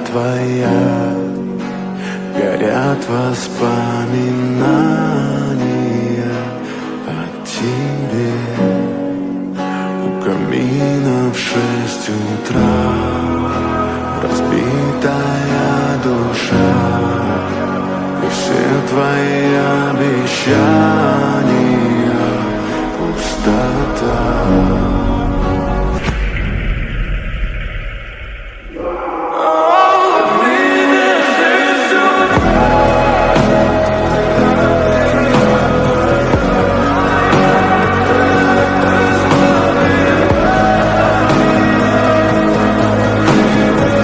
твоя, горят воспоминания о тебе. У камина в 6 утра разбитая душа, и все твои обещания пустота.